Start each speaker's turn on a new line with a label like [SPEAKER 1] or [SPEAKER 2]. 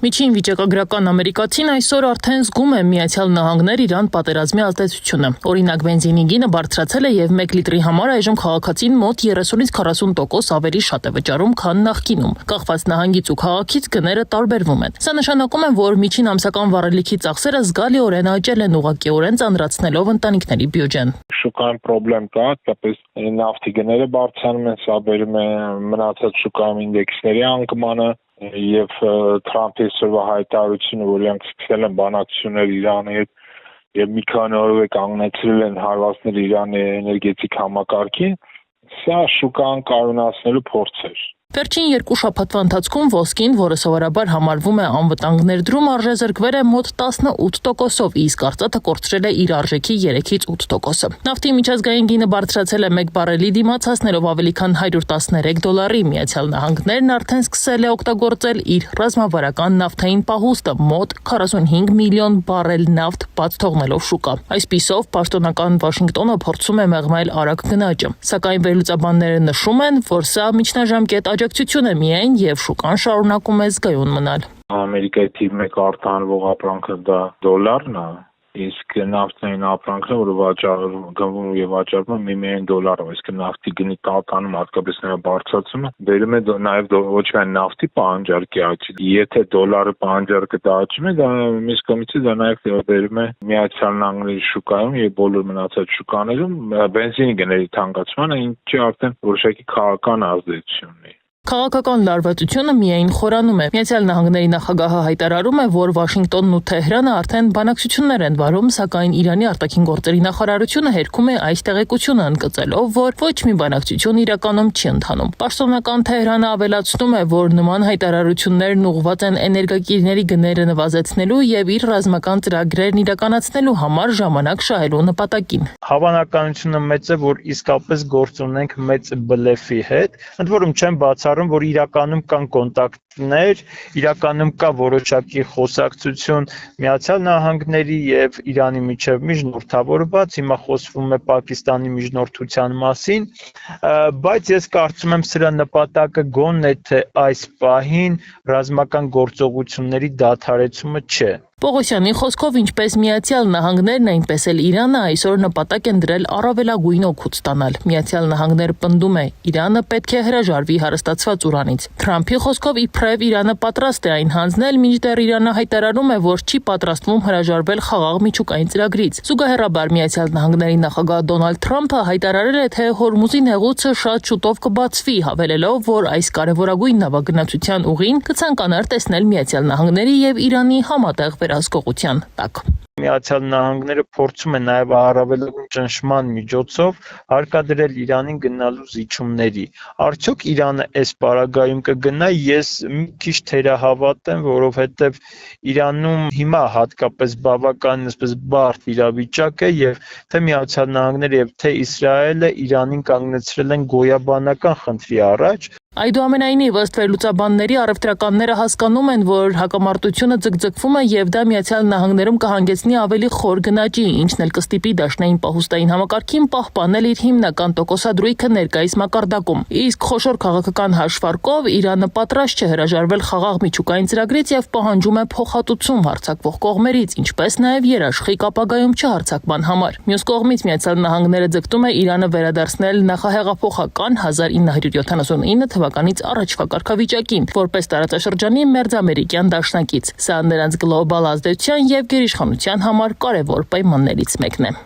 [SPEAKER 1] Միջին վիճակագրական ամերիկացին այսօր արդեն զգում է Միացյալ Նահանգներ Իրան պատերազմի ազդեցությունը։ Օրինակ բենզինի գինը բարձրացել է եւ 1 լիտրի համար այժմ քաղաքացին մոտ 30-ից 40% ավելի շատ է վճարում, քան նախկինում։ Կախված նահանգից ու քաղաքից գները տարբերվում են։ Սա նշանակում է, որ միջին ամսական վառելիքի ծախսերը զգալիորեն աճել են, ուղղակիորեն ծանրացնելով ընտանիքների բյուջեն։
[SPEAKER 2] Շուկայում խնդրեմ կա, հատկապես նավթի գները բարձրանում են, սա բերում է մնացած շուկայում ինդեքսների անկմանը եւ Թրամփի այսօրվա հայտարարությունը, որ իրանք սկսել են բանակցություններ Իրանի հետ եւ մի քանի օրով է կանգնեցրել են հարվածներ Իրանի էներգետիկ համակարգին, սա շուկան կայունացնելու փորձ էր։
[SPEAKER 1] Վերջին 2 շաբաթվա ընթացքում ոսկին, որը սովորաբար համարվում է անվտանգ ներդրում, արժեզրկվել է մոտ 18%-ով, իսկ արծաթը կորցրել է իր արժեքի 3-ից 8%-ը։ Նավթի միջազգային գինը բարձրացել է 1 բարելի դիմաց, հասնելով ավելի քան $113։ Միացյալ Նահանգներն արդեն սկսել է օգտագործել իր ռազմավարական նավթային պահուստը՝ մոտ 45 միլիոն բարել նավթ բաց թողնելով շուկա։ Այսպիսով, պաշտոնական Վաշինգտոնը փորձում է մեղմել արագ գնաճը, սակայն վերլուծաբանները նշում են, որ սա միջնաժամկետ աջակցություն է միայն եւ շուկան շարունակում է զգայուն մնալ։
[SPEAKER 2] Ամերիկայի թիվ 1 արտահանվող ապրանքը դա դոլարն է, իսկ նավթային ապրանքն է, որը գնվում եւ վաճառվում է միայն դոլարով, իսկ նավթի գնի տատանում, հատկապես նրա բարձրացումը բերում է նաեւ ոչ միայն նավթի պահանջարկի աճի, եթե դոլարը պահանջարկը աճում է, դա մյուս կողմից դա նաեւ բերում է Միացյալ Նահանգների շուկայում եւ բոլոր մնացած շուկաներում բենզինի գների թանկացմանը, ինչը արդեն որոշակի քաղաքական ազդեցություն ունի։
[SPEAKER 1] Քաղաքական լարվածությունը միայն խորանում է։ Միացյալ Նահանգների նախագահը հայտարարում է, որ Վաշինգտոնն ու Թեհրանը արդեն բանակցություններ են վարում, սակայն Իրանի արտաքին գործերի նախարարությունը հերքում է այս տեղեկությունը, ընդգծելով, որ ոչ մի բանակցություն իրականում չի ընթանում։ Պաշտոնական Թեհրանը ավելացնում է, որ նման հայտարարություններն ուղղված են էներգակիրների գները նվազեցնելու եւ իր ռազմական ծրագրերն իրականացնելու համար ժամանակ շահելու նպատակին։
[SPEAKER 3] Հավանականությունը մեծ է, որ իսկապես գործ ունենք մեծ բլեֆի հետ, ընդ որում չեմ բացառում, որ իրականում կան կոնտակտներ, իրականում կա որոշակի խոսակցություն Միացյալ Նահանգների եւ Իրանի միջև միջնորդավորված, հիմա խոսվում է Պակիստանի միջնորդության մասին, բայց ես կարծում եմ սրա նպատակը գոնե թե այս պահին ռազմական գործողությունների դադարեցումը չէ։
[SPEAKER 1] Պողոսյանի խոսքով, ինչպես Միացյալ Նահանգներն, այնպես էլ Իրանը այսօր նպատակ են դրել առավելագույն օգուտ ստանալ։ Միացյալ Նահանգները պնդում է, Իրանը պետք է հրաժարվի հարստացված ուրանից։ Թրամփի խոսքով իբրև Իրանը պատրաստ է այն հանձնել, մինչդեռ Իրանը հայտարարում է, որ չի պատրաստվում հրաժարվել խաղաղ միջուկային ծրագրից։ Զուգահեռաբար Միացյալ Նահանգների նախագահ Դոնալդ Թրամփը հայտարարել է, թե Հորմուզի նեղուցը շատ շուտով կբացվի, հավելելով, որ այս կարևորագույն նավագնացության ուղին կցանկանար տեսնել Միացյալ Նահանգների եւ Իրանի համատեղ վերահսկողության տակ։
[SPEAKER 3] Միացյալ Նահանգները փորձում է նաև առավելագույն ճնշման միջոցով հարկադրել Իրանին գնալու զիջումների։ Արդյոք Իրանը այս պարագայում կգնա, ես մի քիչ թերահավատ եմ, որովհետև Իրանում հիմա հատկապես բավական այսպես բարդ իրավիճակ է եւ թե Միացյալ Նահանգները եւ թե Իսրայելը Իրանին կանգնեցրել են գոյաբանական խնդրի առաջ։
[SPEAKER 1] Այդուամենայնիվ, ըստ վերլուծաբանների, առևտրականները հասկանում են, որ հակամարտությունը ձգձգվում է եւ դա Միացյալ Նահանգներում կհանգեցնի ավելի խոր գնաճի, ինչն էլ կստիպի դաշնային պահուստային համակարգին պահպանել իր հիմնական տոկոսադրույքը ներկայիս մակարդակում։ Իսկ խոշոր քաղաքական հաշվարկով Իրանը պատրաստ չէ հրաժարվել խաղաղ միջուկային ծրագրից եւ պահանջում է փոխհատուցում հարձակվող կողմերից, ինչպես նաեւ երաշխիք ապագայում չհարձակման համար։ Մյուս կողմից Միացյալ Նահանգները ձգտում է Իրանը վերադարձնել նախահեղափոխական 1979 թվականից առաջվա կարգավիճակին, որպես տարածաշրջանի մերձամերիկյան դաշնակից։ Սա նրանց գլոբալ ազդեցության եւ գերիշխանության համար կարևոր պայմաններից մեկն է։